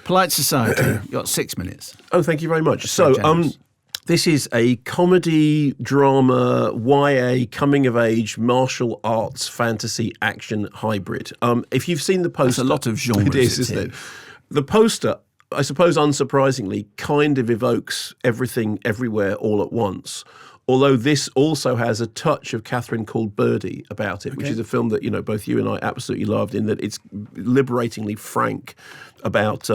Polite Society. You got 6 minutes. Oh, thank you very much. So, this is a comedy, drama, YA, coming-of-age, martial arts, fantasy, action hybrid. If you've seen the poster... There's a lot of genres. It is, isn't it? The poster, I suppose unsurprisingly, kind of evokes Everything, Everywhere, All at Once. Although this also has a touch of Catherine Called Birdie about it, which is a film that, both you and I absolutely loved, in that it's liberatingly frank about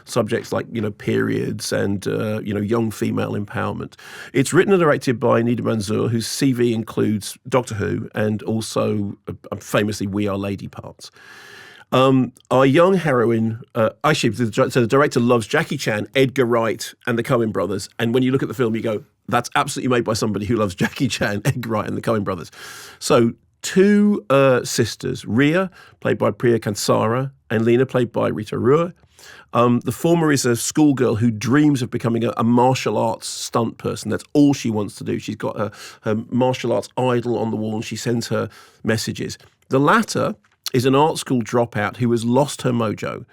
subjects like, periods and, young female empowerment. It's written and directed by Nida Manzoor, whose CV includes Doctor Who and also famously We Are Lady parts. Our young heroine, the director loves Jackie Chan, Edgar Wright, and the Coen brothers. And when you look at the film, you go, that's absolutely made by somebody who loves Jackie Chan, Edgar Wright, and the Coen brothers. So 2 sisters, Ria, played by Priya Kansara, and Lena, played by Rita Ruhr. The former is a schoolgirl who dreams of becoming a martial arts stunt person. That's all she wants to do. She's got her martial arts idol on the wall, and she sends her messages. The latter is an art school dropout who has lost her mojo.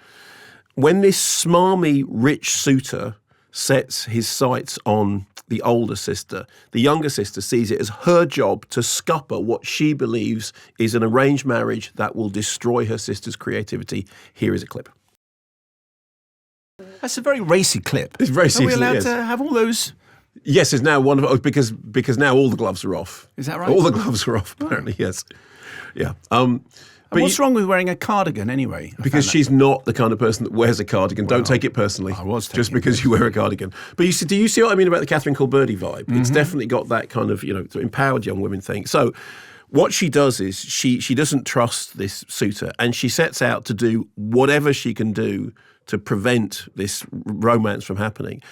When this smarmy, rich suitor sets his sights on the older sister, the younger sister sees it as her job to scupper what she believes is an arranged marriage that will destroy her sister's creativity. Here is a clip. That's a very racy clip. It's very Are we allowed to have all those? Yes, it's now one of because now all the gloves are off. Is that right? All the gloves are off, apparently, yes. Yeah. But what's wrong with wearing a cardigan anyway? Because she's not the kind of person that wears a cardigan. Don't take it personally. I was just because you wear a cardigan. But do you see what I mean about the Catherine Called Birdie vibe? It's definitely got that kind of, empowered young women thing. So what she does is she doesn't trust this suitor, and she sets out to do whatever she can do to prevent this romance from happening.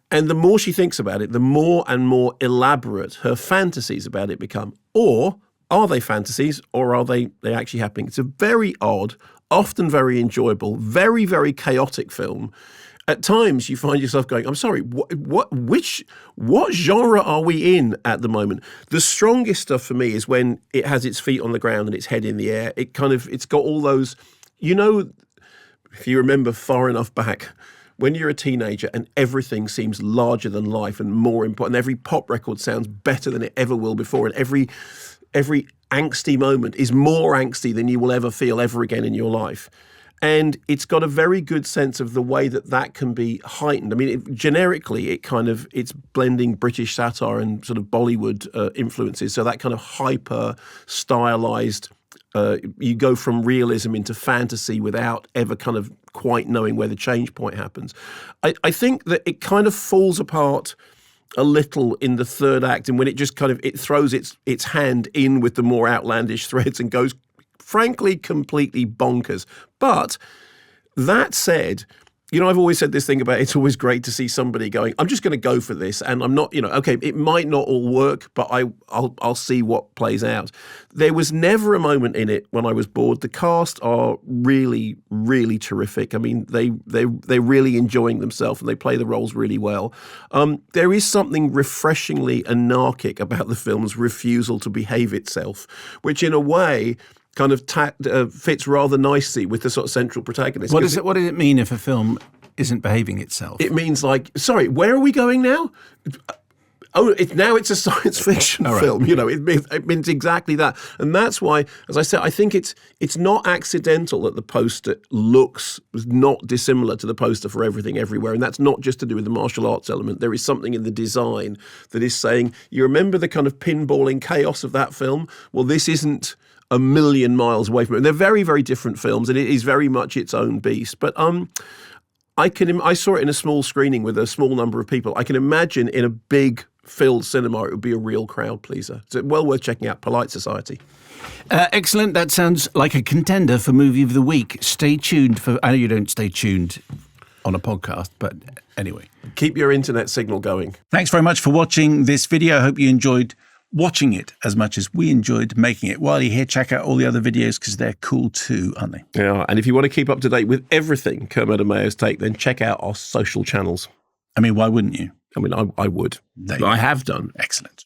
And the more she thinks about it, the more and more elaborate her fantasies about it become. Or are they fantasies, or are they actually happening? It's a very odd, often very enjoyable, very, very chaotic film. At times, you find yourself going, I'm sorry, what genre are we in at the moment? The strongest stuff for me is when it has its feet on the ground and its head in the air. It's got all those, if you remember far enough back, when you're a teenager and everything seems larger than life and more important, every pop record sounds better than it ever will before, and every angsty moment is more angsty than you will ever feel ever again in your life. And it's got a very good sense of the way that can be heightened. I mean, generically, it's blending British satire and sort of Bollywood influences. So that kind of hyper stylized, you go from realism into fantasy without ever kind of quite knowing where the change point happens. I think that it kind of falls apart a little in the third act, and when it just it throws its hand in with the more outlandish threads and goes, frankly, completely bonkers. But that said, I've always said this thing about it's always great to see somebody going, I'm just going to go for this, and I'm not, okay, it might not all work, but I'll see what plays out. There was never a moment in it when I was bored. The cast are really, really terrific. I mean, they're really enjoying themselves, and they play the roles really well. There is something refreshingly anarchic about the film's refusal to behave itself, which in a way kind of fits rather nicely with the sort of central protagonist. What does it mean if a film isn't behaving itself? It means sorry, where are we going now? Oh, now it's a science fiction film. It means exactly that. And that's why, as I said, I think it's not accidental that the poster looks not dissimilar to the poster for Everything Everywhere. And that's not just to do with the martial arts element. There is something in the design that is saying, you remember the kind of pinballing chaos of that film? Well, this isn't a million miles away from it. And they're very, very different films, and it is very much its own beast. But I saw it in a small screening with a small number of people. I can imagine in a big filled cinema, it would be a real crowd pleaser. So well worth checking out. Polite Society. Excellent. That sounds like a contender for Movie of the Week. Stay tuned for... I know you don't stay tuned on a podcast, but anyway. Keep your internet signal going. Thanks very much for watching this video. I hope you enjoyed watching it as much as we enjoyed making it. While you're here, check out all the other videos because they're cool too, aren't they? Yeah, and if you want to keep up to date with everything Kermode and Mayo's take, then check out our social channels. I mean, why wouldn't you? I mean, I would. I have done. Excellent.